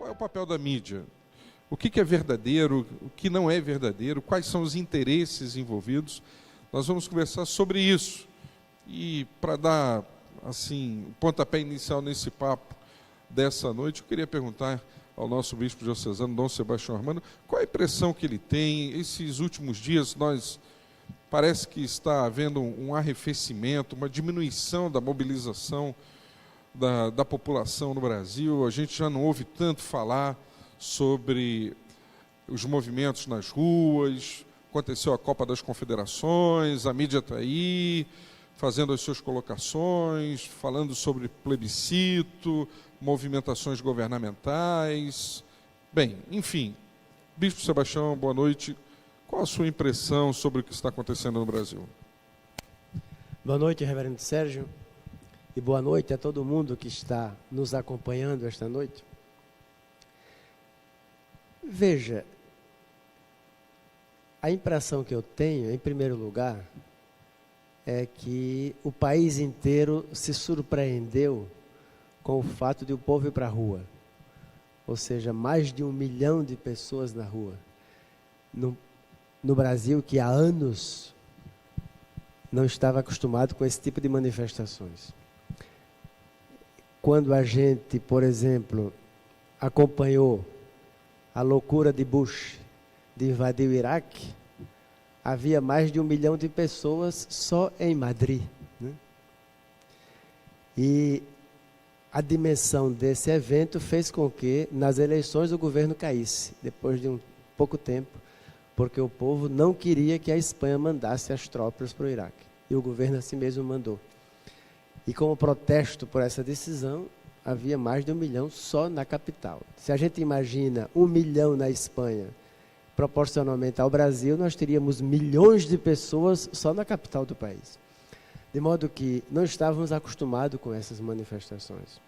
é o papel da mídia? O que é verdadeiro, o que não é verdadeiro, quais são os interesses envolvidos? Nós vamos conversar sobre isso. E para dar assim, o pontapé inicial nesse papo dessa noite, eu queria perguntar ao nosso bispo diocesano, Dom Sebastião Armando, qual a impressão que ele tem. Esses últimos dias parece que está havendo um arrefecimento, uma diminuição da mobilização da população no Brasil. A gente já não ouve tanto falar sobre os movimentos nas ruas. Aconteceu a Copa das Confederações, a mídia está aí, fazendo as suas colocações, falando sobre plebiscito, movimentações governamentais. Bem, enfim, Bispo Sebastião, boa noite. Qual a sua impressão sobre o que está acontecendo no Brasil? Boa noite, reverendo Sérgio, e boa noite a todo mundo que está nos acompanhando esta noite. Veja, a impressão que eu tenho, em primeiro lugar, é que o país inteiro se surpreendeu com o fato de o povo ir para a rua. Ou seja, mais de 1 milhão de pessoas na rua. No Brasil, que há anos não estava acostumado com esse tipo de manifestações. Quando a gente, por exemplo, acompanhou a loucura de Bush de invadir o Iraque, havia mais de 1 milhão de pessoas só em Madrid, né? E a dimensão desse evento fez com que nas eleições o governo caísse, depois de um pouco tempo, porque o povo não queria que a Espanha mandasse as tropas para o Iraque. E o governo assim mesmo mandou. E como protesto por essa decisão, havia mais de 1 milhão só na capital. Se a gente imagina 1 milhão na Espanha, proporcionalmente ao Brasil, nós teríamos milhões de pessoas só na capital do país. De modo que não estávamos acostumados com essas manifestações.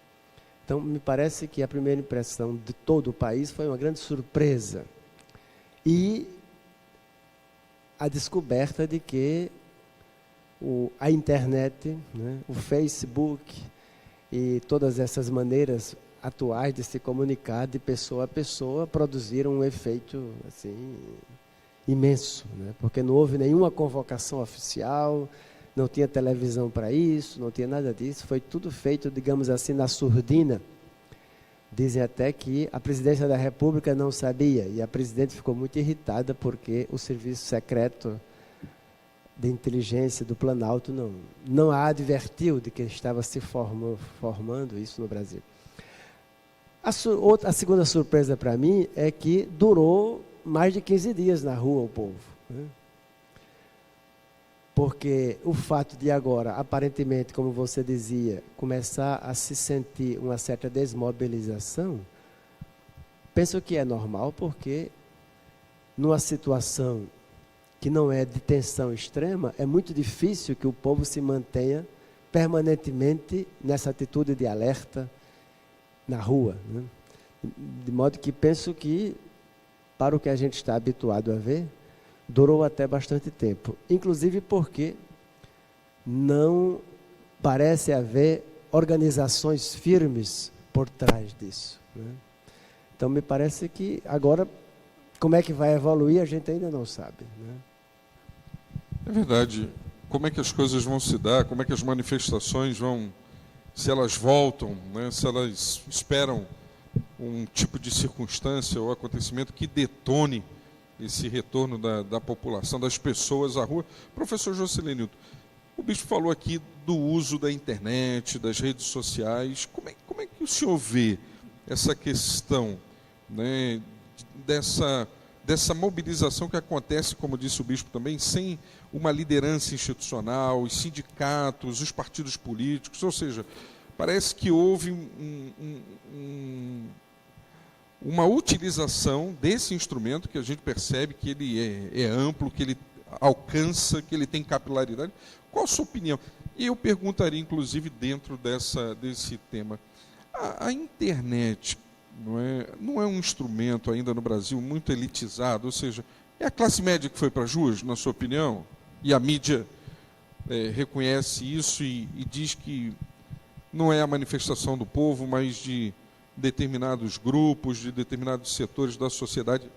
Então, me parece que a primeira impressão de todo o país foi uma grande surpresa. E a descoberta de que a internet, né, o Facebook e todas essas maneiras atuais de se comunicar de pessoa a pessoa produziram um efeito assim, imenso, né? Porque não houve nenhuma convocação oficial, não tinha televisão para isso, não tinha nada disso, foi tudo feito, digamos assim, na surdina. Dizem até que a presidência da República não sabia, e a presidente ficou muito irritada porque o serviço secreto de inteligência do Planalto não a advertiu de que estava se formando isso no Brasil. A segunda surpresa para mim é que durou mais de 15 dias na rua o povo, né? Porque o fato de agora, aparentemente, como você dizia, começar a se sentir uma certa desmobilização, penso que é normal, porque numa situação que não é de tensão extrema, é muito difícil que o povo se mantenha permanentemente nessa atitude de alerta na rua, né? De modo que penso que, para o que a gente está habituado a ver, durou até bastante tempo. Inclusive porque não parece haver organizações firmes por trás disso, né? Então, me parece que agora, como é que vai evoluir, a gente ainda não sabe, né? É verdade. Como é que as coisas vão se dar, como é que as manifestações vão, se elas voltam, né, se elas esperam um tipo de circunstância ou acontecimento que detone esse retorno da população, das pessoas à rua. Professor Jocelenildo, o bispo falou aqui do uso da internet, das redes sociais. Como é que o senhor vê essa questão, né, dessa mobilização que acontece, como disse o bispo também, sem uma liderança institucional, os sindicatos, os partidos políticos? Ou seja, parece que houve uma utilização desse instrumento, que a gente percebe que ele é amplo, que ele alcança, que ele tem capilaridade. Qual a sua opinião? E eu perguntaria, inclusive, dentro desse tema, a internet não é um instrumento ainda no Brasil muito elitizado? Ou seja, é a classe média que foi para as ruas, na sua opinião? E a mídia reconhece isso e diz que não é a manifestação do povo, mas de determinados grupos, de determinados setores da sociedade,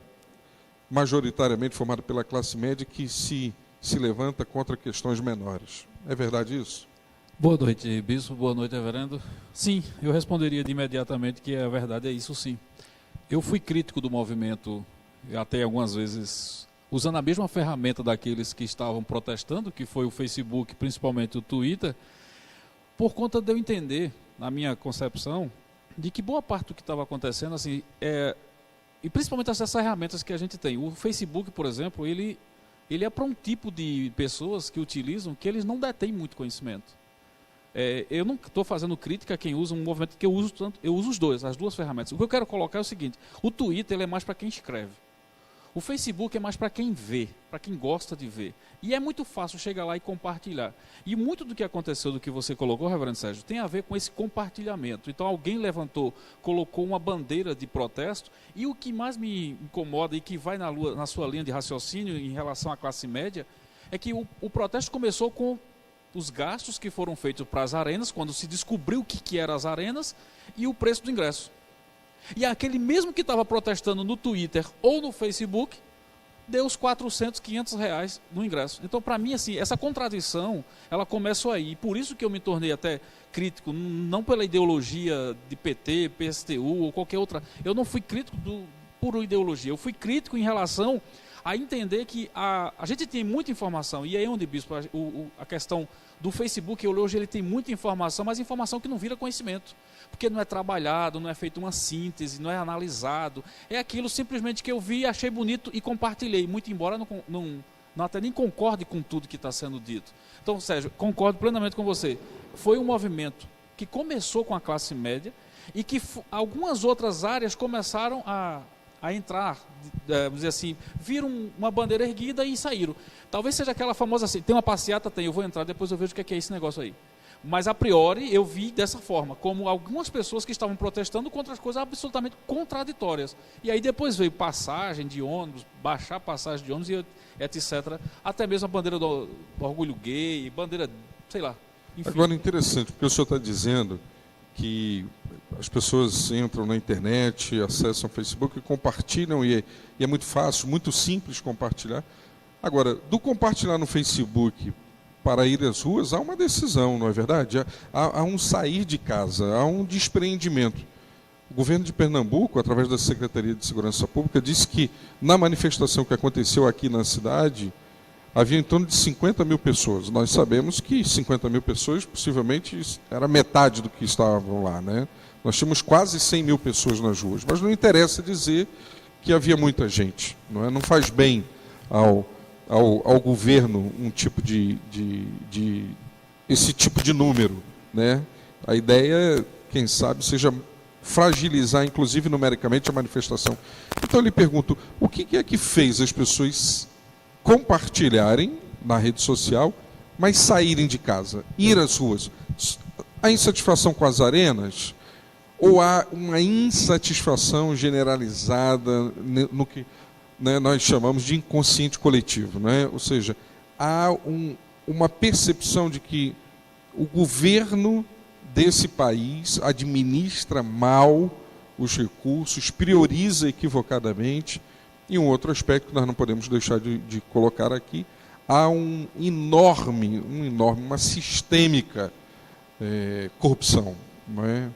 majoritariamente formado pela classe média, que se levanta contra questões menores. É verdade isso? Boa noite, bispo. Boa noite, reverendo. Sim, eu responderia de imediatamente que a verdade é isso, sim. Eu fui crítico do movimento, até algumas vezes, usando a mesma ferramenta daqueles que estavam protestando, que foi o Facebook, principalmente o Twitter, por conta de eu entender, na minha concepção, de que boa parte do que estava acontecendo, assim, e principalmente essas ferramentas que a gente tem. O Facebook, por exemplo, ele é para um tipo de pessoas que utilizam que eles não detêm muito conhecimento. Eu não estou fazendo crítica a quem usa um movimento que eu uso tanto, eu uso as duas ferramentas. O que eu quero colocar é o seguinte: o Twitter ele é mais para quem escreve. O Facebook é mais para quem vê, para quem gosta de ver. E é muito fácil chegar lá e compartilhar. E muito do que aconteceu, do que você colocou, reverendo Sérgio, tem a ver com esse compartilhamento. Então alguém levantou, colocou uma bandeira de protesto, e o que mais me incomoda e que vai na sua linha de raciocínio em relação à classe média, é que o protesto começou com os gastos que foram feitos para as arenas, quando se descobriu o que eram as arenas, e o preço do ingresso. E aquele mesmo que estava protestando no Twitter ou no Facebook, deu os 400, 500 reais no ingresso. Então, para mim, assim, essa contradição, ela começou aí. E por isso que eu me tornei até crítico, não pela ideologia de PT, PSTU ou qualquer outra. Eu não fui crítico por ideologia, eu fui crítico em relação a entender que a gente tem muita informação. E aí onde, bispo, a questão do Facebook, hoje ele tem muita informação, mas informação que não vira conhecimento. Porque não é trabalhado, não é feita uma síntese, não é analisado. É aquilo simplesmente que eu vi, achei bonito e compartilhei. Muito embora não até nem concorde com tudo que está sendo dito. Então, Sérgio, concordo plenamente com você. Foi um movimento que começou com a classe média e que algumas outras áreas começaram a entrar, vamos dizer assim, viram uma bandeira erguida e saíram. Talvez seja aquela famosa assim, tem uma passeata, eu vou entrar, depois eu vejo o que é esse negócio aí. Mas, a priori, eu vi dessa forma, como algumas pessoas que estavam protestando contra as coisas absolutamente contraditórias. E aí depois veio passagem de ônibus, baixar passagem de ônibus, e etc. Até mesmo a bandeira do orgulho gay, bandeira, sei lá. Enfim. Agora, interessante, porque o senhor está dizendo que as pessoas entram na internet, acessam o Facebook e compartilham, e é muito fácil, muito simples compartilhar. Agora, do compartilhar no Facebook para ir às ruas, há uma decisão, não é verdade? Há um sair de casa, há um despreendimento. O governo de Pernambuco, através da Secretaria de Segurança Pública, disse que na manifestação que aconteceu aqui na cidade, havia em torno de 50 mil pessoas. Nós sabemos que 50 mil pessoas, possivelmente, era metade do que estavam lá, né? Nós tínhamos quase 100 mil pessoas nas ruas, mas não interessa dizer que havia muita gente, não é? Não faz bem ao governo um tipo esse tipo de número, né? A ideia, quem sabe, seja fragilizar, inclusive numericamente, a manifestação. Então eu lhe pergunto, o que é que fez as pessoas compartilharem na rede social, mas saírem de casa, ir às ruas? A insatisfação com as arenas? Ou há uma insatisfação generalizada no que nós chamamos de inconsciente coletivo, né? Ou seja, há uma percepção de que o governo desse país administra mal os recursos, prioriza equivocadamente, e um outro aspecto que nós não podemos deixar de colocar aqui, há uma sistêmica corrupção, não é?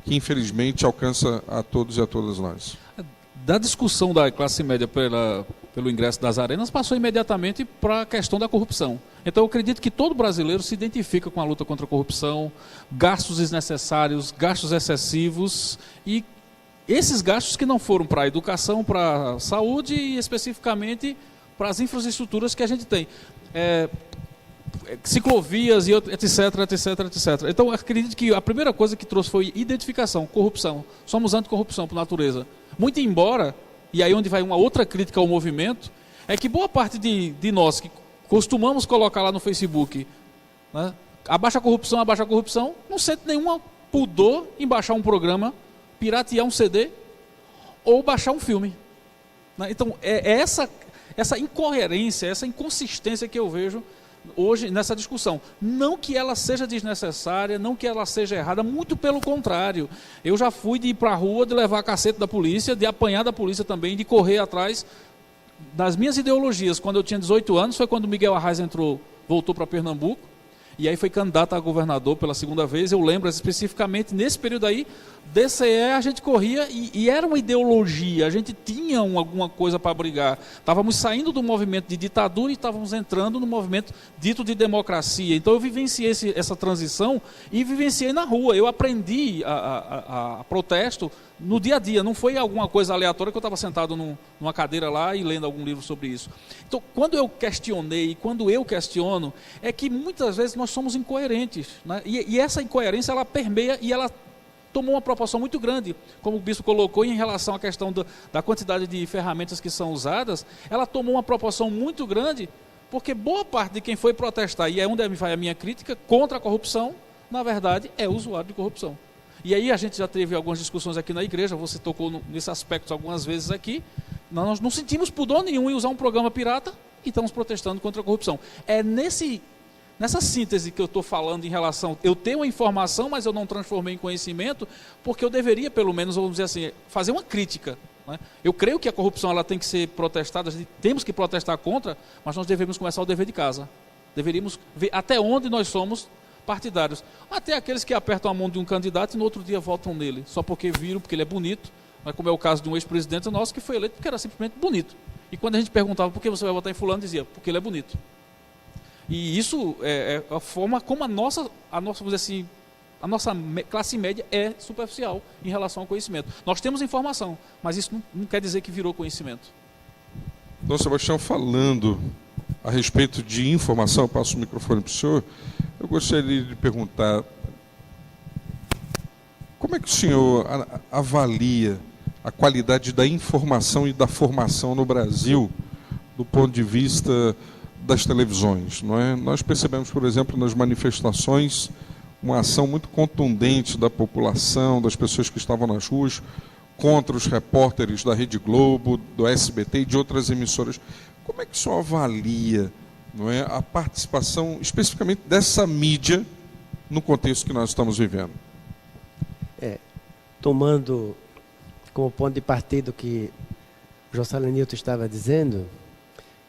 Que infelizmente alcança a todos e a todas nós. Da discussão da classe média pelo ingresso das arenas, passou imediatamente para a questão da corrupção. Então eu acredito que todo brasileiro se identifica com a luta contra a corrupção, gastos desnecessários, gastos excessivos, e esses gastos que não foram para a educação, para a saúde e especificamente para as infraestruturas que a gente tem. Ciclovias e etc. Então, eu acredito que a primeira coisa que trouxe foi identificação, corrupção. Somos anticorrupção por natureza. Muito embora, e aí onde vai uma outra crítica ao movimento, é que boa parte de nós que costumamos colocar lá no Facebook, né, abaixa a corrupção, não sente nenhum pudor em baixar um programa, piratear um CD ou baixar um filme. Né? Então, é essa incoerência, essa inconsistência que eu vejo hoje nessa discussão. Não que ela seja desnecessária, não que ela seja errada, muito pelo contrário. Eu já fui de ir para a rua, de levar cacete da polícia, de apanhar da polícia também, de correr atrás das minhas ideologias. Quando eu tinha 18 anos, foi quando Miguel Arraes voltou para Pernambuco, e aí foi candidato a governador pela segunda vez. Eu lembro especificamente, nesse período aí, DCE a gente corria e era uma ideologia, a gente tinha alguma coisa para brigar. Estávamos saindo do movimento de ditadura e estávamos entrando no movimento dito de democracia. Então eu vivenciei essa transição e vivenciei na rua. Eu aprendi a protesto no dia a dia, não foi alguma coisa aleatória que eu estava sentado numa cadeira lá e lendo algum livro sobre isso. Então, quando eu questionei, quando eu questiono, é que muitas vezes nós somos incoerentes, né? E essa incoerência, ela permeia e ela tomou uma proporção muito grande, como o bispo colocou, em relação à questão da quantidade de ferramentas que são usadas. Ela tomou uma proporção muito grande, porque boa parte de quem foi protestar, e é onde vai a minha crítica, contra a corrupção, na verdade, é usuário de corrupção. E aí a gente já teve algumas discussões aqui na igreja, você tocou nesse aspecto algumas vezes aqui, nós não sentimos pudor nenhum em usar um programa pirata e estamos protestando contra a corrupção. É nessa síntese que eu estou falando em relação, eu tenho uma informação, mas eu não transformei em conhecimento, porque eu deveria, pelo menos, vamos dizer assim, fazer uma crítica, né? Eu creio que a corrupção ela tem que ser protestada, temos que protestar contra, mas nós devemos começar o dever de casa. Deveríamos ver até onde nós somos partidários. Até aqueles que apertam a mão de um candidato e no outro dia votam nele, só porque viram, porque ele é bonito, mas como é o caso de um ex-presidente nosso que foi eleito porque era simplesmente bonito. E quando a gente perguntava por que você vai votar em fulano, dizia, porque ele é bonito. E isso é a forma como a nossa, vamos dizer assim, a nossa classe média é superficial em relação ao conhecimento. Nós temos informação, mas isso não quer dizer que virou conhecimento. Dom Sebastião, falando a respeito de informação, eu passo o microfone para o senhor, eu gostaria de perguntar, como é que o senhor avalia a qualidade da informação e da formação no Brasil, do ponto de vista das televisões, não é? Nós percebemos, por exemplo, nas manifestações, uma ação muito contundente da população, das pessoas que estavam nas ruas, contra os repórteres da Rede Globo, do SBT e de outras emissoras. Como é que o senhor avalia, não é, a participação especificamente dessa mídia no contexto que nós estamos vivendo? Tomando como ponto de partida o que o Jocelyn Nilton estava dizendo,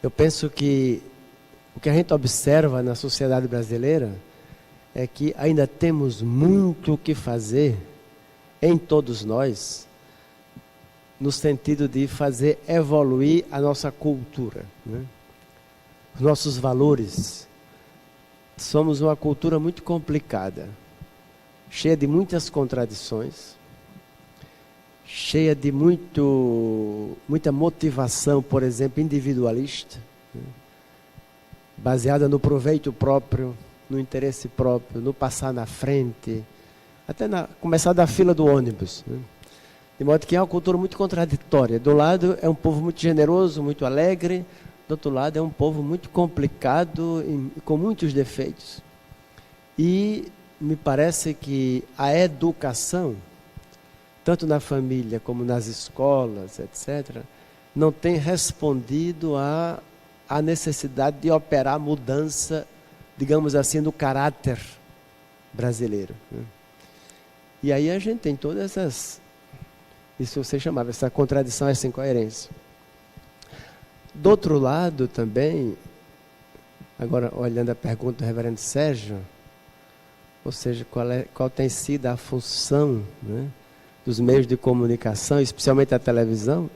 eu penso que o que a gente observa na sociedade brasileira é que ainda temos muito o que fazer em todos nós, no sentido de fazer evoluir a nossa cultura, né? Os nossos valores. Somos uma cultura muito complicada, cheia de muitas contradições, cheia de muita motivação, por exemplo, individualista, né? Baseada no proveito próprio, no interesse próprio, no passar na frente, até começar da fila do ônibus, né? De modo que é uma cultura muito contraditória. Do lado é um povo muito generoso, muito alegre, do outro lado é um povo muito complicado e com muitos defeitos. E me parece que a educação, tanto na família como nas escolas, etc., não tem respondido à necessidade de operar mudança, digamos assim, no caráter brasileiro, né? E aí a gente tem todas isso você chamava, essa contradição, essa incoerência. Do outro lado também, agora olhando a pergunta do reverendo Sérgio, ou seja, qual tem sido a função, né, dos meios de comunicação, especialmente a televisão,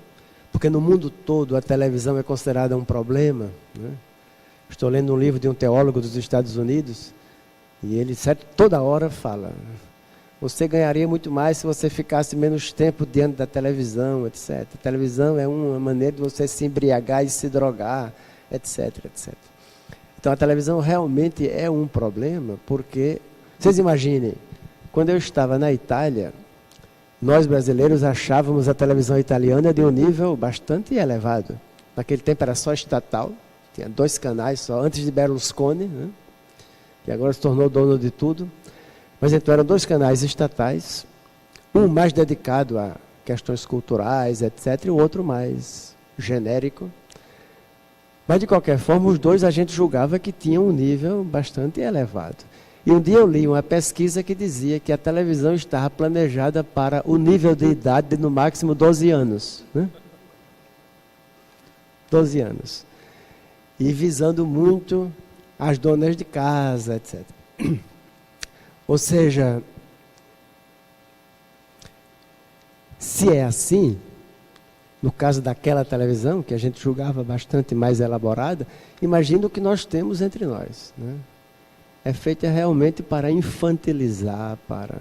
porque no mundo todo a televisão é considerada um problema, né? Estou lendo um livro de um teólogo dos Estados Unidos, e ele toda hora fala, você ganharia muito mais se você ficasse menos tempo diante da televisão, etc. A televisão é uma maneira de você se embriagar e se drogar, etc, etc. Então a televisão realmente é um problema, porque, vocês imaginem, quando eu estava na Itália, nós brasileiros achávamos a televisão italiana de um nível bastante elevado. Naquele tempo era só estatal, tinha 2 canais só, antes de Berlusconi, né, que agora se tornou dono de tudo. Mas então eram 2 canais estatais, um mais dedicado a questões culturais, etc., e o outro mais genérico. Mas, de qualquer forma, os dois a gente julgava que tinham um nível bastante elevado. E um dia eu li uma pesquisa que dizia que a televisão estava planejada para o nível de idade de, no máximo, 12 anos. Né? 12 anos. E visando muito as donas de casa, etc. Ou seja, se é assim, no caso daquela televisão, que a gente julgava bastante mais elaborada, imagina o que nós temos entre nós. Né? É feita realmente para infantilizar, para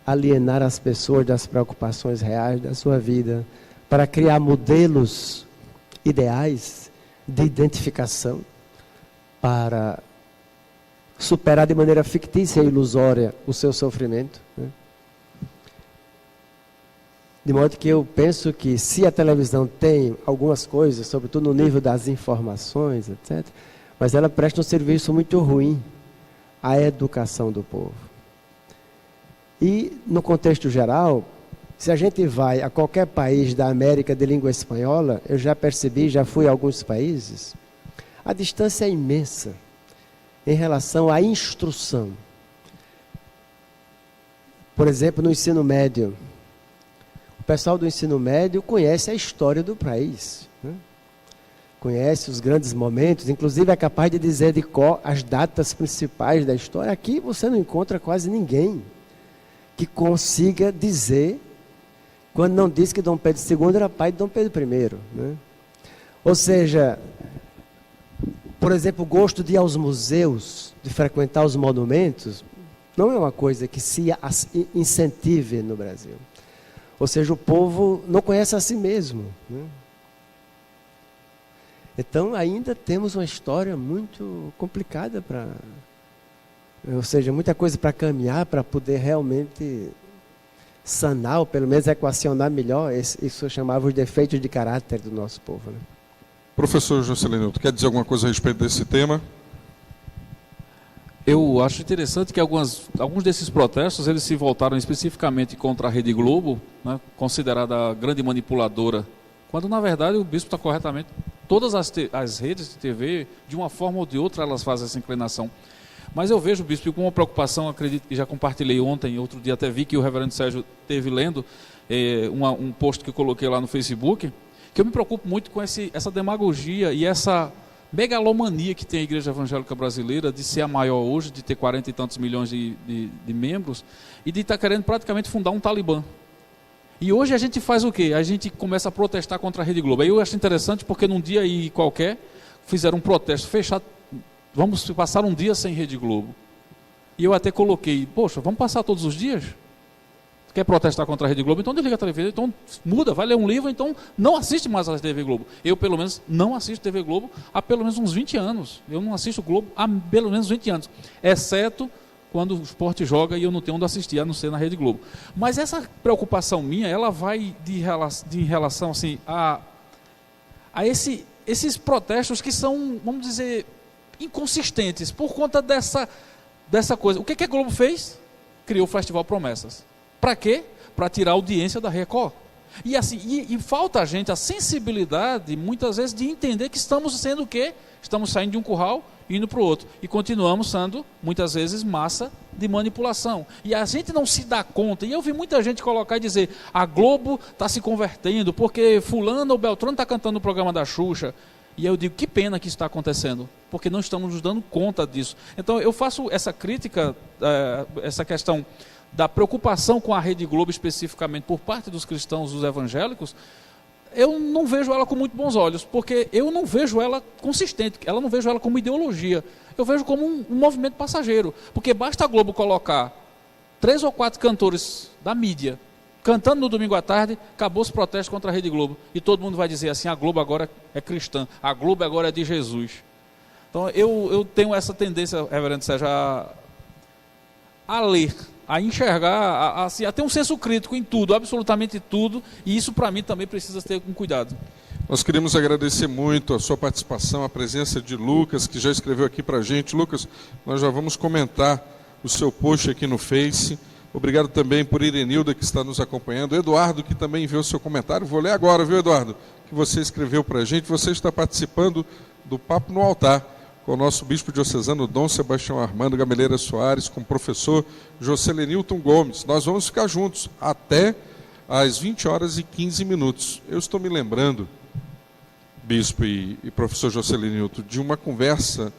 alienar as pessoas das preocupações reais da sua vida, para criar modelos ideais de identificação, para superar de maneira fictícia e ilusória o seu sofrimento. Né? De modo que eu penso que se a televisão tem algumas coisas, sobretudo no nível das informações, etc., mas ela presta um serviço muito ruim à educação do povo. E, no contexto geral, se a gente vai a qualquer país da América de língua espanhola, eu já percebi, já fui a alguns países, a distância é imensa em relação à instrução. Por exemplo, no ensino médio, o pessoal do ensino médio conhece a história do país, né? Conhece os grandes momentos, inclusive é capaz de dizer de cor as datas principais da história. Aqui você não encontra quase ninguém que consiga dizer, quando não diz que Dom Pedro II era pai de Dom Pedro I. Né? Ou seja, por exemplo, o gosto de ir aos museus, de frequentar os monumentos, não é uma coisa que se incentive no Brasil. Ou seja, o povo não conhece a si mesmo. Né? Então, ainda temos uma história muito complicada para... Ou seja, muita coisa para caminhar, para poder realmente sanar, ou pelo menos equacionar melhor, isso eu chamava os defeitos de caráter do nosso povo. Né? Professor Juscelino, tu quer dizer alguma coisa a respeito desse tema? Eu acho interessante que alguns desses protestos eles se voltaram especificamente contra a Rede Globo, né, considerada a grande manipuladora, quando na verdade o bispo está corretamente. Todas as redes de TV, de uma forma ou de outra, elas fazem essa inclinação. Mas eu vejo, bispo, com uma preocupação, acredito que já compartilhei ontem, outro dia até vi que o reverendo Sérgio esteve lendo um post que eu coloquei lá no Facebook, que eu me preocupo muito com essa demagogia e essa megalomania que tem a Igreja Evangélica Brasileira de ser a maior hoje, de ter 40 e tantos milhões de membros e de estar querendo praticamente fundar um Talibã. E hoje a gente faz o quê? A gente começa a protestar contra a Rede Globo. Aí eu acho interessante porque num dia aí qualquer fizeram um protesto fechado. Vamos passar um dia sem Rede Globo. E eu até coloquei, poxa, vamos passar todos os dias? Quer protestar contra a Rede Globo? Então desliga a televisão, então muda, vai ler um livro, então não assiste mais a TV Globo. Eu, pelo menos, não assisto TV Globo há pelo menos uns 20 anos. Eu não assisto Globo há pelo menos 20 anos. Exceto quando o esporte joga e eu não tenho onde assistir, a não ser na Rede Globo. Mas essa preocupação minha, ela vai em relação assim, a esses protestos que são, vamos dizer, inconsistentes, por conta dessa coisa. O que a Globo fez? Criou o Festival Promessas. Para quê? Para tirar a audiência da Record. E assim, e falta a gente a sensibilidade, muitas vezes, de entender que estamos sendo o quê? Estamos saindo de um curral e indo para o outro. E continuamos sendo, muitas vezes, massa de manipulação. E a gente não se dá conta. E eu vi muita gente colocar e dizer, a Globo está se convertendo, porque fulano ou Beltrano está cantando o programa da Xuxa. E eu digo, que pena que isso está acontecendo, porque não estamos nos dando conta disso. Então, eu faço essa crítica, essa questão da preocupação com a Rede Globo especificamente por parte dos cristãos, dos evangélicos, eu não vejo ela com muito bons olhos, porque eu não vejo ela consistente, eu não vejo ela como ideologia, eu vejo como um movimento passageiro, porque basta a Globo colocar 3 ou 4 cantores da mídia cantando no domingo à tarde, acabou os protestos contra a Rede Globo, e todo mundo vai dizer assim, a Globo agora é cristã, a Globo agora é de Jesus. Então eu tenho essa tendência, reverendo Sérgio, a ler, a enxergar, a ter um senso crítico em tudo, absolutamente tudo, e isso para mim também precisa ter com cuidado. Nós queremos agradecer muito a sua participação, a presença de Lucas, que já escreveu aqui para a gente. Lucas, nós já vamos comentar o seu post aqui no Face. Obrigado também por Irenilda, que está nos acompanhando. Eduardo, que também enviou seu comentário. Vou ler agora, viu, Eduardo? Que você escreveu para a gente. Você está participando do Papo no Altar, com o nosso bispo diocesano Dom Sebastião Armando Gameleira Soares, com o professor Jocelenilton Gomes. Nós vamos ficar juntos até às 20h15. Eu estou me lembrando, bispo e professor Jocelenilton, de uma conversa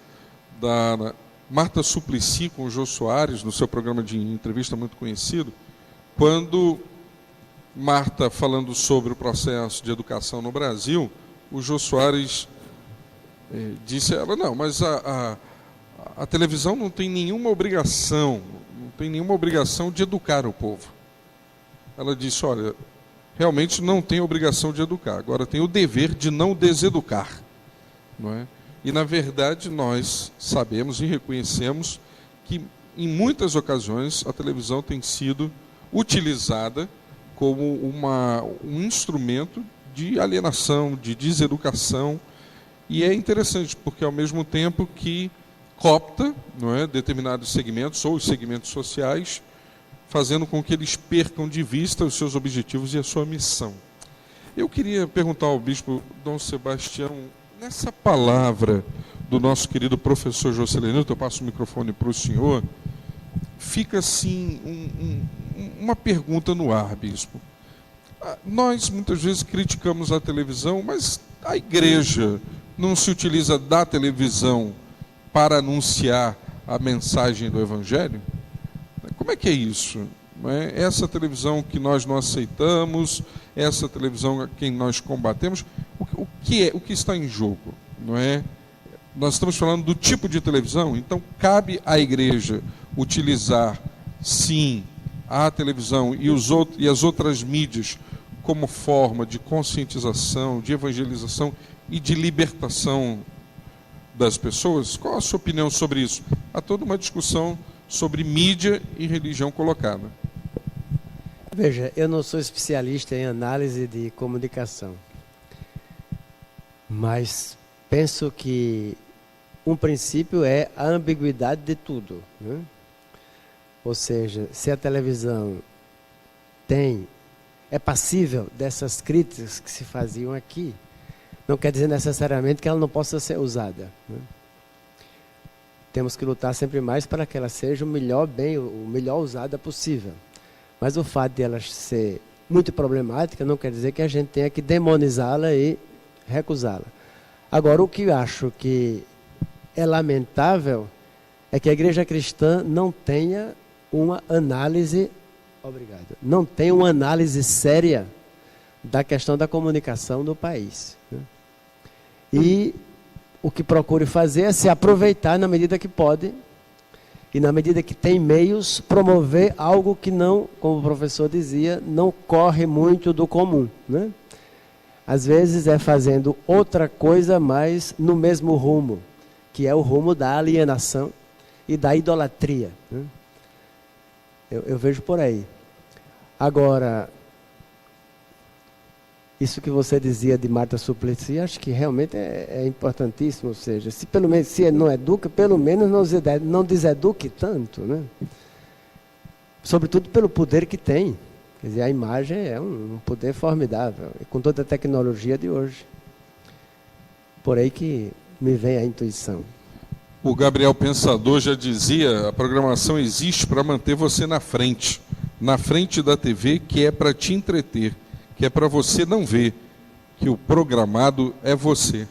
da Marta Suplicy com o Jô Soares, no seu programa de entrevista muito conhecido, quando Marta, falando sobre o processo de educação no Brasil, o Jô Soares disse a ela, não, mas a televisão não tem nenhuma obrigação de educar o povo. Ela disse, olha, realmente não tem obrigação de educar, agora tem o dever de não deseducar, não é? E, na verdade, nós sabemos e reconhecemos que, em muitas ocasiões, a televisão tem sido utilizada como um instrumento de alienação, de deseducação. E é interessante, porque, ao mesmo tempo que coopta, não é, determinados segmentos, ou os segmentos sociais, fazendo com que eles percam de vista os seus objetivos e a sua missão. Eu queria perguntar ao bispo Dom Sebastião, nessa palavra do nosso querido professor Jocelenilton, eu passo o microfone para o senhor, fica assim uma pergunta no ar, bispo. Nós muitas vezes criticamos a televisão, mas a igreja não se utiliza da televisão para anunciar a mensagem do Evangelho? Como é que é isso? Não é? Essa televisão que nós não aceitamos, essa televisão a quem nós combatemos, o que está em jogo? Não é? Nós estamos falando do tipo de televisão, então cabe à igreja utilizar, sim, a televisão e as outras mídias como forma de conscientização, de evangelização e de libertação das pessoas. Qual a sua opinião sobre isso? Há toda uma discussão sobre mídia e religião colocada. Veja, eu não sou especialista em análise de comunicação, mas penso que um princípio é a ambiguidade de tudo, né? Ou seja, se a televisão é passível dessas críticas que se faziam aqui, não quer dizer necessariamente que ela não possa ser usada, né? Temos que lutar sempre mais para que ela seja o melhor usada possível. Mas o fato de ela ser muito problemática não quer dizer que a gente tenha que demonizá-la e recusá-la. Agora, o que eu acho que é lamentável é que a igreja cristã não tenha uma análise, não tenha uma análise séria da questão da comunicação no país, né? E o que procure fazer é se aproveitar na medida que pode e na medida que tem meios, promover algo que não, como o professor dizia, não corre muito do comum, né? Às vezes é fazendo outra coisa, mas no mesmo rumo, que é o rumo da alienação e da idolatria, né? Eu vejo por aí. Agora, isso que você dizia de Marta Suplicy, acho que realmente é importantíssimo, ou seja, se não educa, pelo menos não deseduque tanto, né? Sobretudo pelo poder que tem. Quer dizer, a imagem é um poder formidável, e com toda a tecnologia de hoje. Por aí que me vem a intuição. O Gabriel Pensador já dizia, a programação existe para manter você na frente da TV, que é para te entreter, que é para você não ver que o programado é você.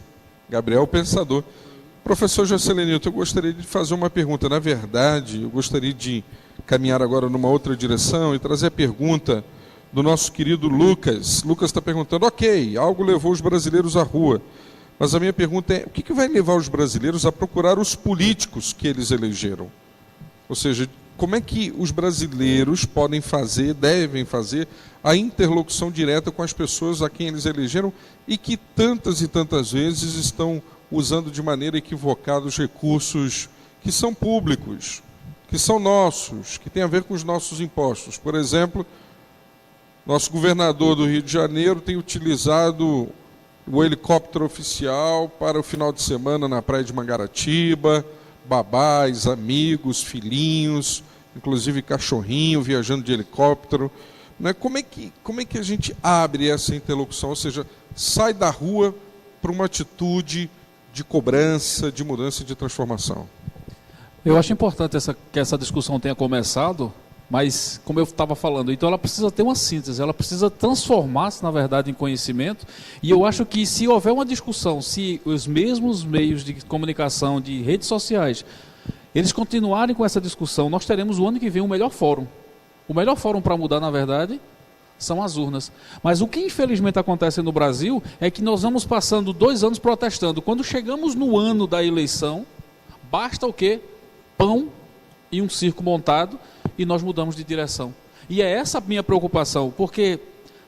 Gabriel Pensador. Professor Jocelenilton, eu gostaria de fazer uma pergunta. Na verdade, eu gostaria de caminhar agora numa outra direção e trazer a pergunta do nosso querido Lucas. Lucas está perguntando, ok, algo levou os brasileiros à rua, mas a minha pergunta é, o que vai levar os brasileiros a procurar os políticos que eles elegeram? Ou seja, como é que os brasileiros podem fazer, devem fazer, a interlocução direta com as pessoas a quem eles elegeram e que tantas e tantas vezes estão usando de maneira equivocada os recursos que são públicos, que são nossos, que têm a ver com os nossos impostos. Por exemplo, nosso governador do Rio de Janeiro tem utilizado o helicóptero oficial para o final de semana na praia de Mangaratiba, babás, amigos, filhinhos, inclusive cachorrinho viajando de helicóptero. Né? Como é que a gente abre essa interlocução? Ou seja, sai da rua para uma atitude de cobrança, de mudança e de transformação? Eu acho importante que essa discussão tenha começado, mas, como eu estava falando, então ela precisa ter uma síntese, ela precisa transformar-se, na verdade, em conhecimento, e eu acho que se houver uma discussão, se os mesmos meios de comunicação, de redes sociais, eles continuarem com essa discussão, nós teremos o ano que vem o melhor fórum. O melhor fórum para mudar, na verdade, são as urnas. Mas o que infelizmente acontece no Brasil é que nós vamos passando 2 anos protestando. Quando chegamos no ano da eleição, basta o quê? Pão e um circo montado e nós mudamos de direção. E é essa a minha preocupação, porque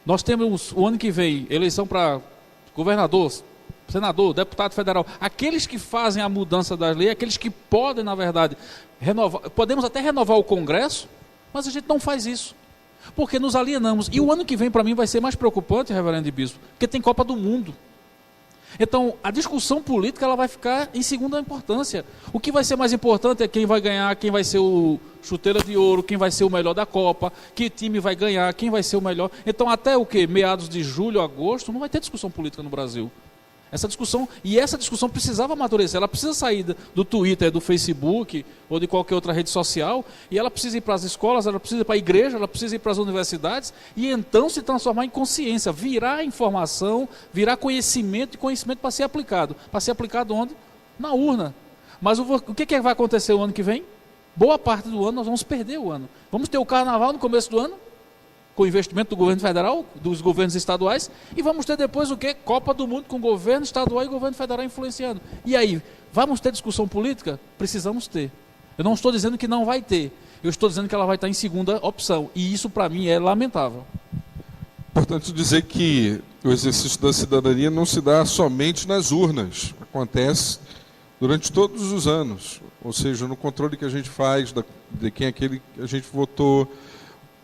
nós temos o ano que vem eleição para governador, senador, deputado federal, aqueles que fazem a mudança das leis, aqueles que podem, na verdade, renovar, podemos até renovar o Congresso, mas a gente não faz isso, porque nos alienamos. E o ano que vem, para mim, vai ser mais preocupante, reverendo bispo, porque tem Copa do Mundo. Então, a discussão política ela vai ficar em segunda importância. O que vai ser mais importante é quem vai ganhar, quem vai ser o chuteira de ouro, quem vai ser o melhor da Copa, que time vai ganhar, quem vai ser o melhor. Então, até o quê? Meados de julho, agosto, não vai ter discussão política no Brasil. Essa discussão precisava amadurecer, ela precisa sair do Twitter, do Facebook ou de qualquer outra rede social, e ela precisa ir para as escolas, ela precisa ir para a igreja, ela precisa ir para as universidades, e então se transformar em consciência, virar informação, virar conhecimento, e conhecimento para ser aplicado. Para ser aplicado onde? Na urna. Mas o que vai acontecer o ano que vem? Boa parte do ano nós vamos perder o ano. Vamos ter o carnaval no começo do ano, com o investimento do governo federal, dos governos estaduais, e vamos ter depois o quê? Copa do Mundo com governo estadual e governo federal influenciando. E aí, vamos ter discussão política? Precisamos ter. Eu não estou dizendo que não vai ter, eu estou dizendo que ela vai estar em segunda opção, e isso para mim é lamentável. Importante dizer que o exercício da cidadania não se dá somente nas urnas, acontece durante todos os anos, ou seja, no controle que a gente faz de quem é aquele que a gente votou,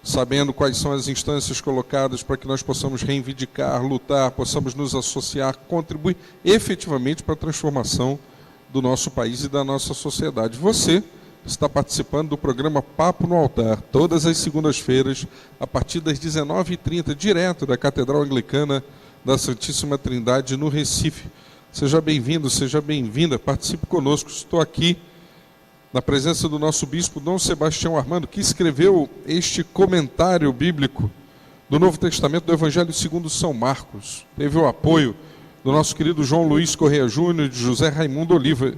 sabendo quais são as instâncias colocadas para que nós possamos reivindicar, lutar, possamos nos associar, contribuir efetivamente para a transformação do nosso país e da nossa sociedade. Você está participando do programa Papo no Altar, todas as segundas-feiras, a partir das 19h30, direto da Catedral Anglicana da Santíssima Trindade, no Recife. Seja bem-vindo, seja bem-vinda, participe conosco. Estou aqui na presença do nosso bispo Dom Sebastião Armando, que escreveu este comentário bíblico do Novo Testamento do Evangelho segundo São Marcos. Teve o apoio do nosso querido João Luiz Correia Júnior e de José Raimundo Oliva.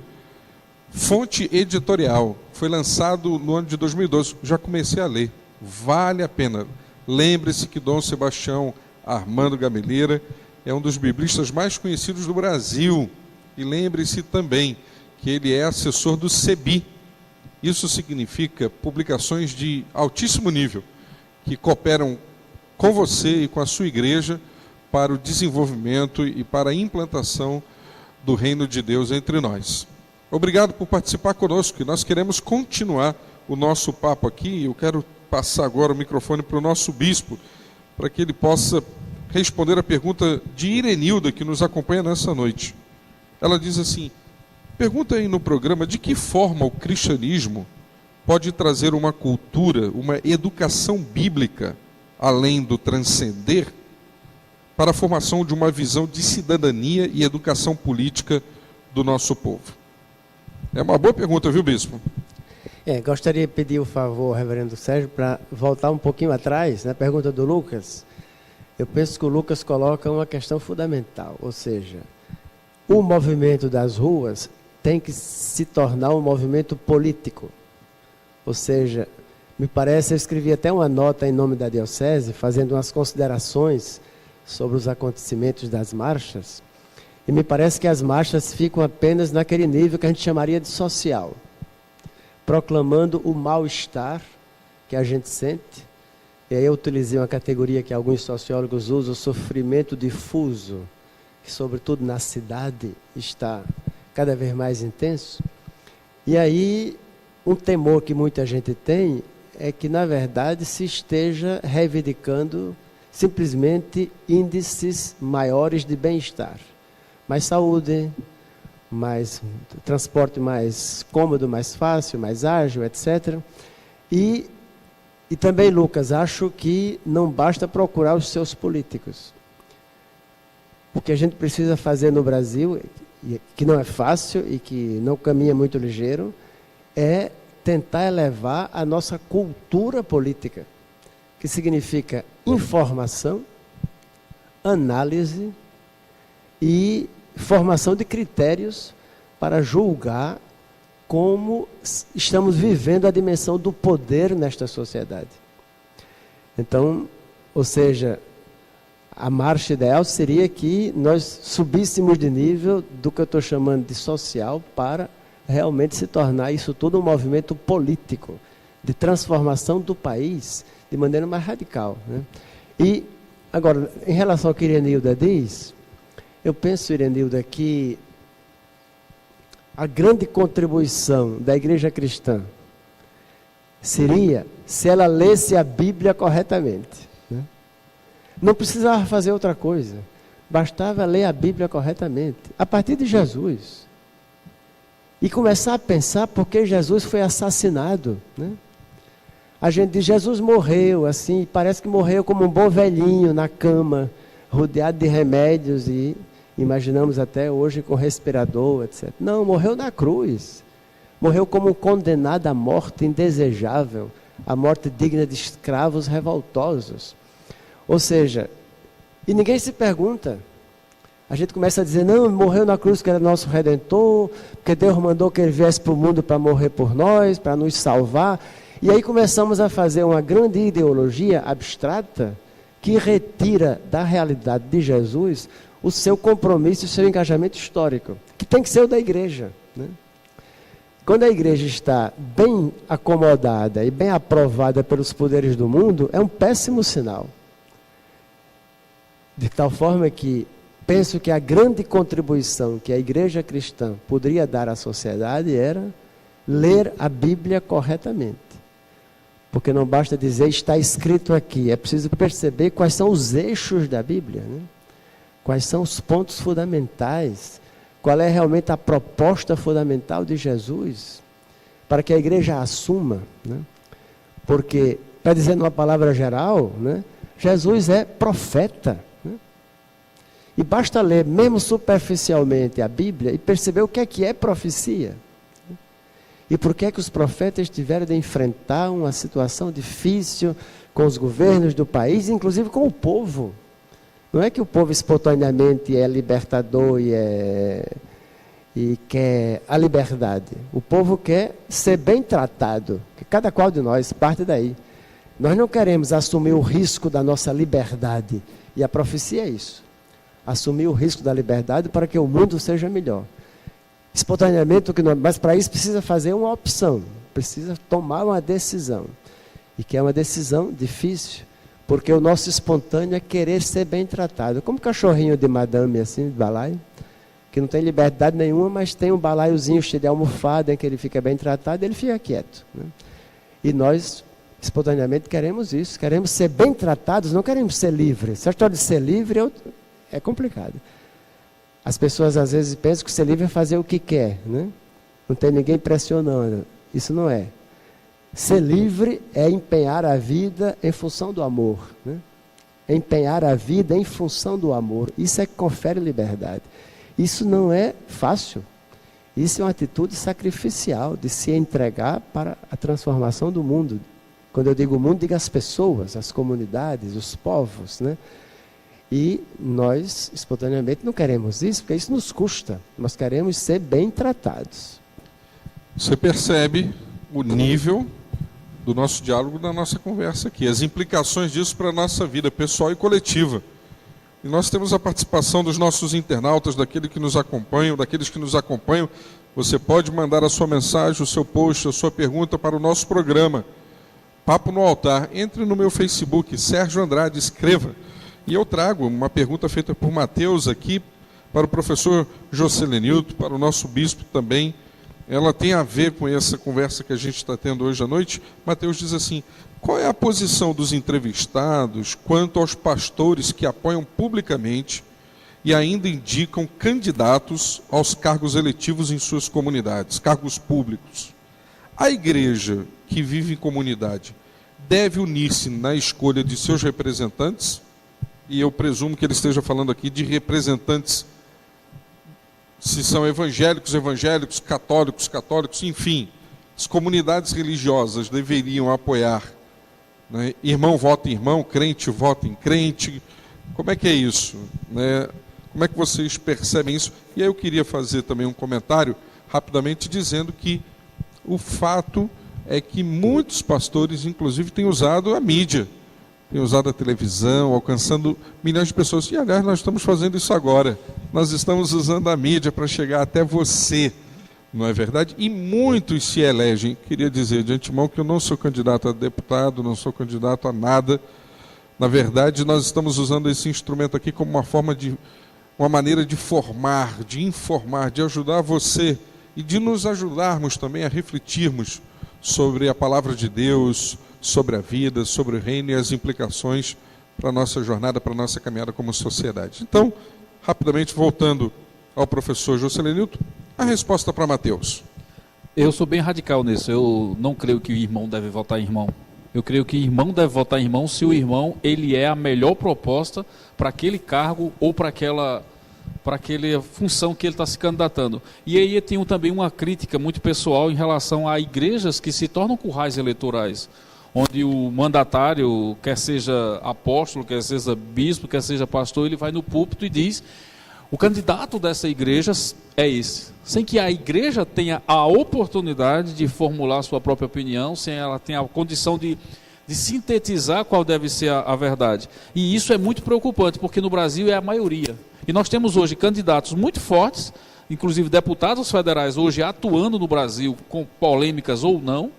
Fonte editorial, foi lançado no ano de 2012, já comecei a ler, vale a pena. Lembre-se que Dom Sebastião Armando Gameleira é um dos biblistas mais conhecidos do Brasil, e lembre-se também que ele é assessor do CEBI. Isso significa publicações de altíssimo nível, que cooperam com você e com a sua igreja para o desenvolvimento e para a implantação do reino de Deus entre nós. Obrigado por participar conosco, e nós queremos continuar o nosso papo aqui. Eu quero passar agora o microfone para o nosso bispo, para que ele possa responder a pergunta de Irenilda, que nos acompanha nessa noite. Ela diz assim: pergunta aí no programa de que forma o cristianismo pode trazer uma cultura, uma educação bíblica, além do transcender, para a formação de uma visão de cidadania e educação política do nosso povo. É uma boa pergunta, viu, bispo? Gostaria de pedir o favor, reverendo Sérgio, para voltar um pouquinho atrás, na pergunta do Lucas. Eu penso que o Lucas coloca uma questão fundamental, ou seja, o movimento das ruas tem que se tornar um movimento político. Ou seja, me parece, eu escrevi até uma nota em nome da Diocese, fazendo umas considerações sobre os acontecimentos das marchas, e me parece que as marchas ficam apenas naquele nível que a gente chamaria de social, proclamando o mal-estar que a gente sente. E aí eu utilizei uma categoria que alguns sociólogos usam, o sofrimento difuso, que sobretudo na cidade está cada vez mais intenso. E aí um temor que muita gente tem é que, na verdade, se esteja reivindicando simplesmente índices maiores de bem-estar. Mais saúde, mais transporte mais cômodo, mais fácil, mais ágil, etc. E também, Lucas, acho que não basta procurar os seus políticos. O que a gente precisa fazer no Brasil, que não é fácil e que não caminha muito ligeiro, é tentar elevar a nossa cultura política, que significa informação, análise e formação de critérios para julgar como estamos vivendo a dimensão do poder nesta sociedade. Então, ou seja, a marcha ideal seria que nós subíssemos de nível do que eu estou chamando de social para realmente se tornar isso tudo um movimento político, de transformação do país de maneira mais radical, né? E, agora, em relação ao que Irenilda diz, eu penso, Irenilda, que a grande contribuição da igreja cristã seria se ela lesse a Bíblia corretamente, né? Não precisava fazer outra coisa, bastava ler a Bíblia corretamente, a partir de Jesus, e começar a pensar por que Jesus foi assassinado, né? A gente diz, Jesus morreu assim, parece que morreu como um bom velhinho na cama, rodeado de remédios e imaginamos até hoje com respirador, etc. Não, morreu na cruz. Morreu como um condenado à morte indesejável, a morte digna de escravos revoltosos. Ou seja, e ninguém se pergunta. A gente começa a dizer, não, morreu na cruz que era nosso Redentor, porque Deus mandou que ele viesse para o mundo para morrer por nós, para nos salvar. E aí começamos a fazer uma grande ideologia abstrata que retira da realidade de Jesus o seu compromisso e o seu engajamento histórico, que tem que ser o da igreja, né? Quando a igreja está bem acomodada e bem aprovada pelos poderes do mundo, é um péssimo sinal. De tal forma que penso que a grande contribuição que a igreja cristã poderia dar à sociedade era ler a Bíblia corretamente. Porque não basta dizer, está escrito aqui, é preciso perceber quais são os eixos da Bíblia, né? Quais são os pontos fundamentais, qual é realmente a proposta fundamental de Jesus, para que a igreja assuma, né? Porque, para dizer numa palavra geral, né, Jesus é profeta, né? E basta ler, mesmo superficialmente, a Bíblia e perceber o que é profecia. E por que os profetas tiveram de enfrentar uma situação difícil com os governos do país, inclusive com o povo. Não é que o povo espontaneamente é libertador e quer a liberdade. O povo quer ser bem tratado, que cada qual de nós parte daí. Nós não queremos assumir o risco da nossa liberdade, e a profecia é isso. Assumir o risco da liberdade para que o mundo seja melhor. Espontaneamente, mas para isso precisa fazer uma opção, precisa tomar uma decisão, e que é uma decisão difícil, porque o nosso espontâneo é querer ser bem tratado, como cachorrinho de madame, assim, de balaio, que não tem liberdade nenhuma, mas tem um balaiozinho cheio de almofada, em que ele fica bem tratado, ele fica quieto, né? E nós, espontaneamente, queremos isso, queremos ser bem tratados, não queremos ser livres. Essa história de ser livre é complicado. As pessoas às vezes pensam que ser livre é fazer o que quer, né? Não tem ninguém pressionando. Isso não é. Ser livre é empenhar a vida em função do amor, né? Empenhar a vida em função do amor. Isso é que confere liberdade. Isso não é fácil. Isso é uma atitude sacrificial de se entregar para a transformação do mundo. Quando eu digo mundo, digo as pessoas, as comunidades, os povos, né? E nós, espontaneamente, não queremos isso, porque isso nos custa. Nós queremos ser bem tratados. Você percebe o nível do nosso diálogo, da nossa conversa aqui, as implicações disso para a nossa vida pessoal e coletiva. E nós temos a participação dos nossos internautas, daqueles que nos acompanham. Você pode mandar a sua mensagem, o seu post, a sua pergunta para o nosso programa. Papo no Altar. Entre no meu Facebook, Sérgio Andrade, escreva. E eu trago uma pergunta feita por Mateus aqui, para o professor Jocelenildo, para o nosso bispo também. Ela tem a ver com essa conversa que a gente está tendo hoje à noite. Mateus diz assim: qual é a posição dos entrevistados quanto aos pastores que apoiam publicamente e ainda indicam candidatos aos cargos eletivos em suas comunidades, cargos públicos? A igreja que vive em comunidade deve unir-se na escolha de seus representantes? E eu presumo que ele esteja falando aqui de representantes se são evangélicos, católicos, enfim, as comunidades religiosas deveriam apoiar, né? Irmão vota em irmão, crente vota em crente. Como é que é isso, né? Como é que vocês percebem isso? E aí eu queria fazer também um comentário rapidamente dizendo que o fato é que muitos pastores, inclusive, têm usado a mídia, têm usado a televisão, alcançando milhões de pessoas. E, aliás, nós estamos fazendo isso agora. Nós estamos usando a mídia para chegar até você, não é verdade? E muitos se elegem. Queria dizer de antemão que eu não sou candidato a deputado, não sou candidato a nada. Na verdade, nós estamos usando esse instrumento aqui como uma maneira de formar, de informar, de ajudar você e de nos ajudarmos também a refletirmos sobre a palavra de Deus, sobre a vida, sobre o reino e as implicações para a nossa jornada, para a nossa caminhada como sociedade. Então, rapidamente, voltando ao professor Jocelenilton, a resposta para Mateus. Eu sou bem radical nisso. Eu não creio que o irmão deve votar em irmão. Eu creio que irmão deve votar em irmão se o irmão ele é a melhor proposta para aquele cargo ou para aquela função que ele está se candidatando. E aí eu tenho também uma crítica muito pessoal em relação a igrejas que se tornam currais eleitorais, onde o mandatário, quer seja apóstolo, quer seja bispo, quer seja pastor, ele vai no púlpito e diz: o candidato dessa igreja é esse. Sem que a igreja tenha a oportunidade de formular sua própria opinião, sem ela tenha a condição de sintetizar qual deve ser a verdade. E isso é muito preocupante, porque no Brasil é a maioria. E nós temos hoje candidatos muito fortes, inclusive deputados federais hoje atuando no Brasil, com polêmicas ou não,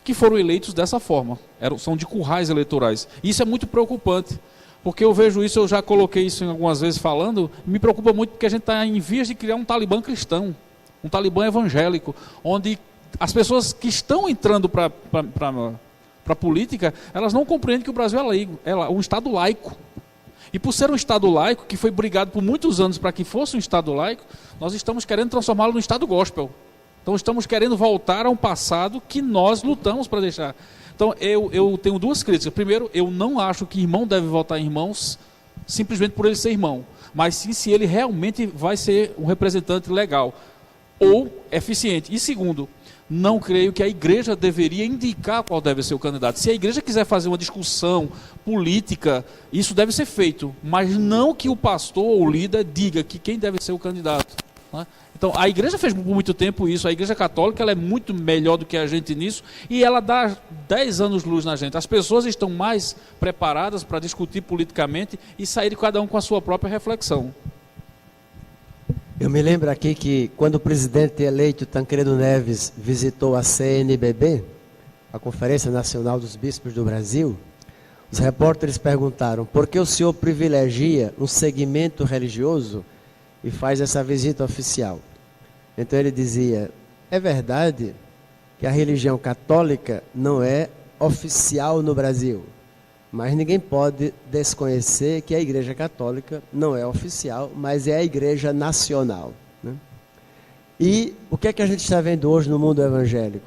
que foram eleitos dessa forma. São de currais eleitorais. E isso é muito preocupante, porque eu vejo isso, eu já coloquei isso algumas vezes falando, me preocupa muito porque a gente está em vias de criar um talibã cristão, um talibã evangélico, onde as pessoas que estão entrando para a política, elas não compreendem que o Brasil é um Estado laico. E por ser um Estado laico, que foi brigado por muitos anos para que fosse um Estado laico, nós estamos querendo transformá-lo num Estado gospel. Então estamos querendo voltar a um passado que nós lutamos para deixar. Então eu tenho duas críticas. Primeiro, eu não acho que irmão deve votar em irmãos simplesmente por ele ser irmão, mas sim se ele realmente vai ser um representante legal ou eficiente. E segundo, não creio que a igreja deveria indicar qual deve ser o candidato. Se a igreja quiser fazer uma discussão política, isso deve ser feito, mas não que o pastor ou o líder diga que quem deve ser o candidato, né? Então, a igreja fez por muito tempo isso. A igreja católica ela é muito melhor do que a gente nisso e ela dá 10 anos luz na gente. As pessoas estão mais preparadas para discutir politicamente e sair cada um com a sua própria reflexão. Eu me lembro aqui que quando o presidente eleito Tancredo Neves visitou a CNBB, a Conferência Nacional dos Bispos do Brasil, os repórteres perguntaram: por que o senhor privilegia um segmento religioso e faz essa visita oficial? Então ele dizia: é verdade que a religião católica não é oficial no Brasil, mas ninguém pode desconhecer que a Igreja Católica não é oficial, mas é a Igreja nacional, né? E o que é que a gente está vendo hoje no mundo evangélico?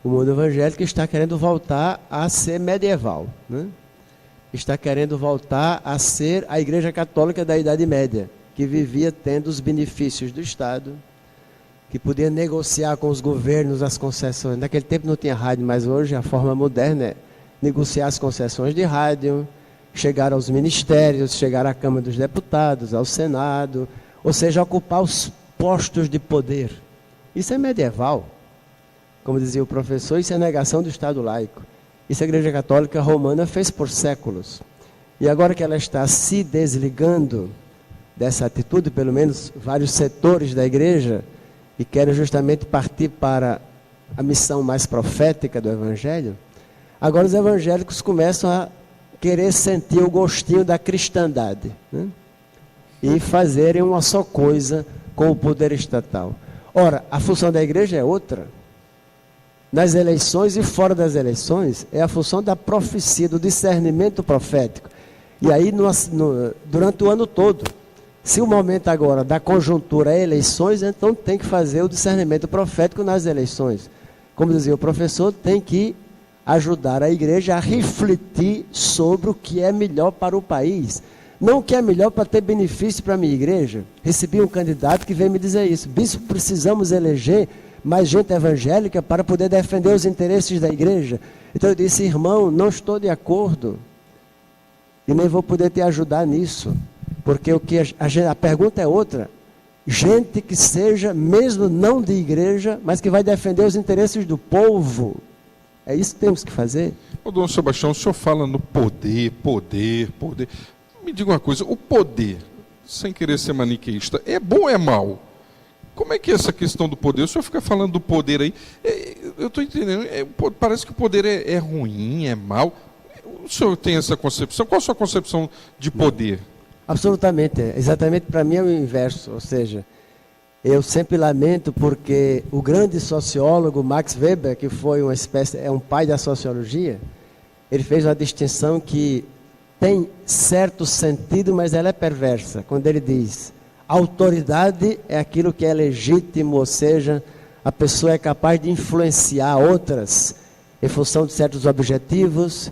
O mundo evangélico está querendo voltar a ser medieval, né? Está querendo voltar a ser a Igreja Católica da Idade Média, que vivia tendo os benefícios do Estado, que podia negociar com os governos as concessões. Naquele tempo não tinha rádio, mas hoje a forma moderna é negociar as concessões de rádio, chegar aos ministérios, chegar à Câmara dos Deputados, ao Senado, ou seja, ocupar os postos de poder. Isso é medieval. Como dizia o professor, isso é negação do Estado laico. Isso a Igreja Católica Romana fez por séculos. E agora que ela está se desligando dessa atitude, pelo menos vários setores da igreja, e querem justamente partir para a missão mais profética do Evangelho, agora os evangélicos começam a querer sentir o gostinho da cristandade, né? E fazerem uma só coisa com o poder estatal. Ora, a função da igreja é outra. Nas eleições e fora das eleições, é a função da profecia, do discernimento profético. E aí, durante o ano todo, se o momento agora da conjuntura é eleições, então tem que fazer o discernimento profético nas eleições. Como dizia o professor, tem que ajudar a igreja a refletir sobre o que é melhor para o país. não o que é melhor para ter benefício para a minha igreja. Recebi um candidato que veio me dizer isso. Bispo, precisamos eleger mais gente evangélica para poder defender os interesses da igreja. Então eu disse, irmão, não estou de acordo. E nem vou poder te ajudar nisso. Porque a pergunta é outra. Gente que seja, mesmo não de igreja, mas que vai defender os interesses do povo. É isso que temos que fazer. Ô, Dom Sebastião, o senhor fala no poder. Me diga uma coisa, o poder, sem querer ser maniqueísta, é bom ou é mal? Como é que é essa questão do poder? O senhor fica falando do poder aí. Eu estou entendendo, parece que o poder é ruim, é mal. O senhor tem essa concepção? Qual a sua concepção de poder? Absolutamente. Exatamente, para mim é o inverso. Ou seja, eu sempre lamento porque o grande sociólogo Max Weber, que foi um pai da sociologia, ele fez uma distinção que tem certo sentido, mas ela é perversa. Quando ele diz, autoridade é aquilo que é legítimo, ou seja, a pessoa é capaz de influenciar outras em função de certos objetivos.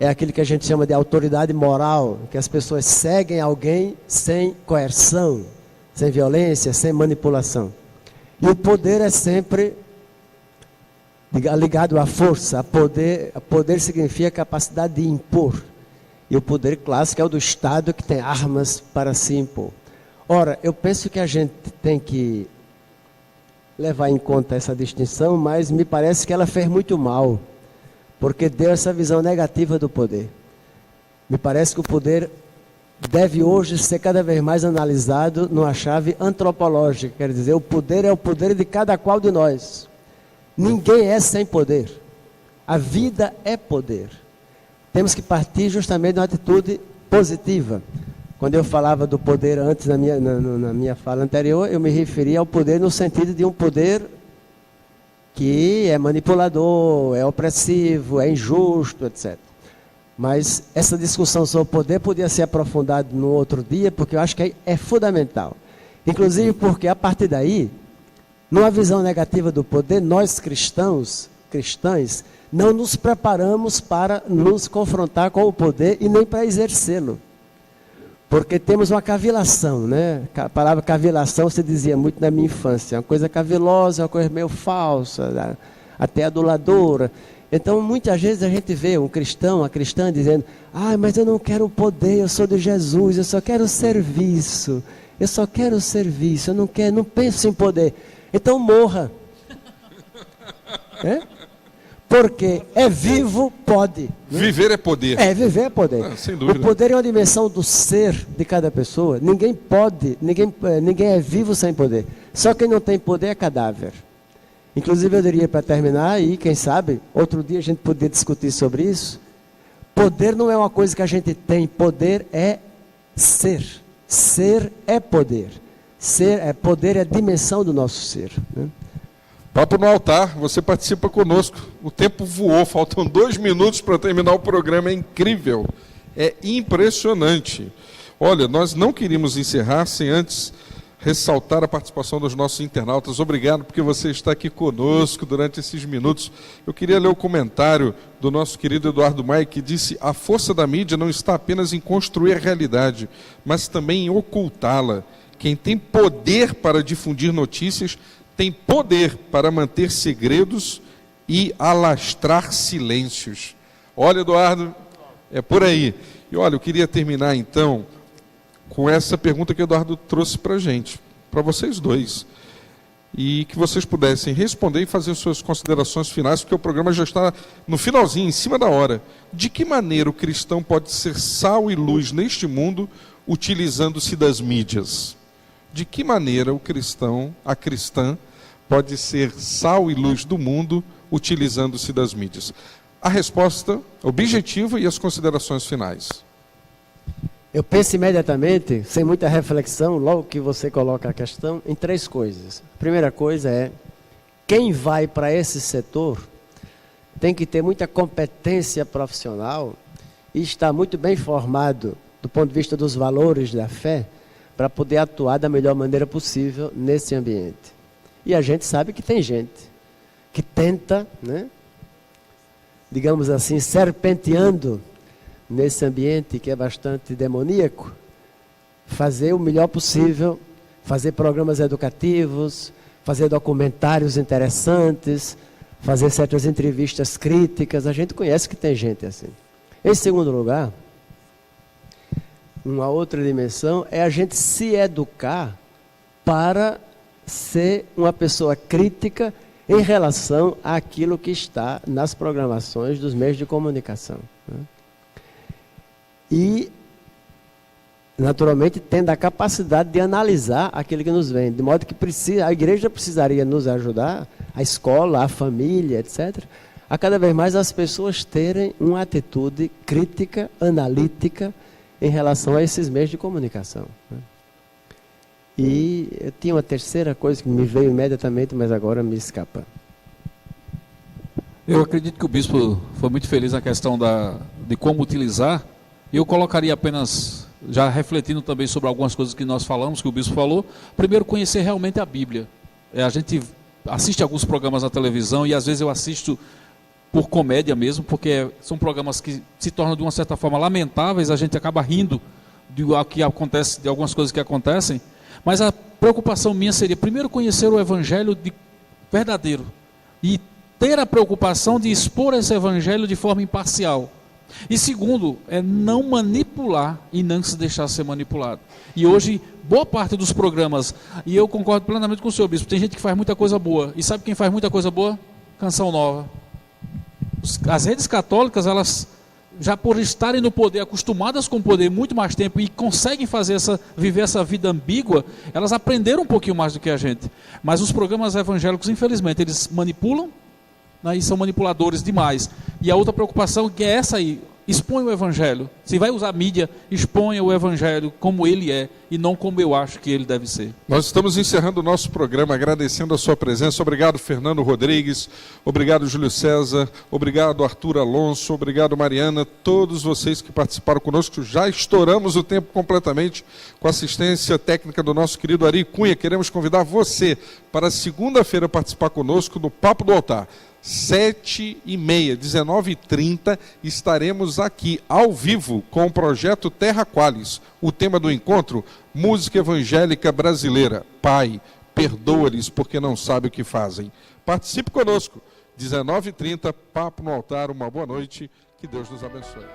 É aquilo que a gente chama de autoridade moral, que as pessoas seguem alguém sem coerção, sem violência, sem manipulação. E o poder é sempre ligado à força. Poder significa capacidade de impor. E o poder clássico é o do Estado, que tem armas para se impor. Ora, eu penso que a gente tem que levar em conta essa distinção, mas me parece que ela fez muito mal. Porque deu essa visão negativa do poder. Me parece que o poder deve hoje ser cada vez mais analisado numa chave antropológica. Quer dizer, o poder é o poder de cada qual de nós. Ninguém é sem poder. A vida é poder. Temos que partir justamente de uma atitude positiva. Quando eu falava do poder antes, na minha fala anterior, eu me referia ao poder no sentido de um poder que é manipulador, é opressivo, é injusto, etc. Mas essa discussão sobre o poder podia ser aprofundada no outro dia, porque eu acho que é fundamental. Inclusive porque, a partir daí, numa visão negativa do poder, nós cristãs, não nos preparamos para nos confrontar com o poder e nem para exercê-lo. Porque temos uma cavilação, né? A palavra cavilação se dizia muito na minha infância. Uma coisa cavilosa, uma coisa meio falsa, até aduladora. Então, muitas vezes a gente vê um cristão, uma cristã dizendo, mas eu não quero poder, eu sou de Jesus, eu só quero serviço. Eu não penso em poder. Então morra. Porque é vivo, pode. Né? Viver é poder. Viver é poder. Sem dúvida. O poder é uma dimensão do ser de cada pessoa. Ninguém é vivo sem poder. Só quem não tem poder é cadáver. Inclusive eu diria para terminar, e quem sabe, outro dia a gente poderia discutir sobre isso. Poder não é uma coisa que a gente tem, poder é ser. Ser é poder. Poder é a dimensão do nosso ser. Né? Papo no altar, você participa conosco. O tempo voou, faltam 2 minutos para terminar o programa, é incrível, é impressionante. Olha, nós não queríamos encerrar sem antes ressaltar a participação dos nossos internautas. Obrigado porque você está aqui conosco durante esses minutos. Eu queria ler o comentário do nosso querido Eduardo Maia, que disse: a força da mídia não está apenas em construir a realidade, mas também em ocultá-la. Quem tem poder para difundir notícias tem poder para manter segredos e alastrar silêncios. Olha, Eduardo, é por aí. E olha, eu queria terminar então com essa pergunta que o Eduardo trouxe para a gente, para vocês dois. E que vocês pudessem responder e fazer suas considerações finais, porque o programa já está no finalzinho, em cima da hora. De que maneira o cristão pode ser sal e luz neste mundo, utilizando-se das mídias? De que maneira o cristão, a cristã, pode ser sal e luz do mundo, utilizando-se das mídias? A resposta objetiva e as considerações finais. Eu penso imediatamente, sem muita reflexão, logo que você coloca a questão, em 3 coisas. A primeira coisa é, quem vai para esse setor tem que ter muita competência profissional e estar muito bem formado do ponto de vista dos valores da fé para poder atuar da melhor maneira possível nesse ambiente. E a gente sabe que tem gente que tenta, né, digamos assim, serpenteando nesse ambiente que é bastante demoníaco, fazer o melhor possível, fazer programas educativos, fazer documentários interessantes, fazer certas entrevistas críticas. A gente conhece que tem gente assim. Em segundo lugar, uma outra dimensão é a gente se educar para ser uma pessoa crítica em relação àquilo que está nas programações dos meios de comunicação, né? E, naturalmente, tendo a capacidade de analisar aquilo que nos vem, de modo que a igreja precisaria nos ajudar, a escola, a família, etc., a cada vez mais as pessoas terem uma atitude crítica, analítica, em relação a esses meios de comunicação, né? E eu tinha uma terceira coisa que me veio imediatamente, mas agora me escapa. Eu acredito que o bispo foi muito feliz na questão de como utilizar. Eu colocaria apenas, já refletindo também sobre algumas coisas que nós falamos, que o bispo falou. Primeiro, conhecer realmente a Bíblia. A gente assiste alguns programas na televisão e às vezes eu assisto por comédia mesmo, porque são programas que se tornam de uma certa forma lamentáveis, a gente acaba rindo de algumas coisas que acontecem. Mas a preocupação minha seria, primeiro, conhecer o Evangelho verdadeiro e ter a preocupação de expor esse Evangelho de forma imparcial. E segundo, é não manipular e não se deixar ser manipulado. E hoje, boa parte dos programas, e eu concordo plenamente com o senhor bispo, tem gente que faz muita coisa boa. E sabe quem faz muita coisa boa? Canção Nova. As redes católicas, elas já por estarem no poder, acostumadas com o poder muito mais tempo e conseguem viver essa vida ambígua, elas aprenderam um pouquinho mais do que a gente. Mas os programas evangélicos, infelizmente, eles manipulam, né, e são manipuladores demais. E a outra preocupação que é essa aí, expõe o Evangelho. Se vai usar mídia, exponha o Evangelho como ele é e não como eu acho que ele deve ser. Nós estamos encerrando o nosso programa agradecendo a sua presença. Obrigado, Fernando Rodrigues. Obrigado, Júlio César. Obrigado, Arthur Alonso. Obrigado, Mariana. Todos vocês que participaram conosco. Já estouramos o tempo completamente com a assistência técnica do nosso querido Ari Cunha. Queremos convidar você para segunda-feira participar conosco no Papo do Altar. 7h30, 19h30, estaremos aqui ao vivo com o projeto Terra Qualis. O tema do encontro, música evangélica brasileira. Pai, perdoa-lhes porque não sabem o que fazem. Participe conosco, 19h30, Papo no Altar. Uma boa noite, que Deus nos abençoe.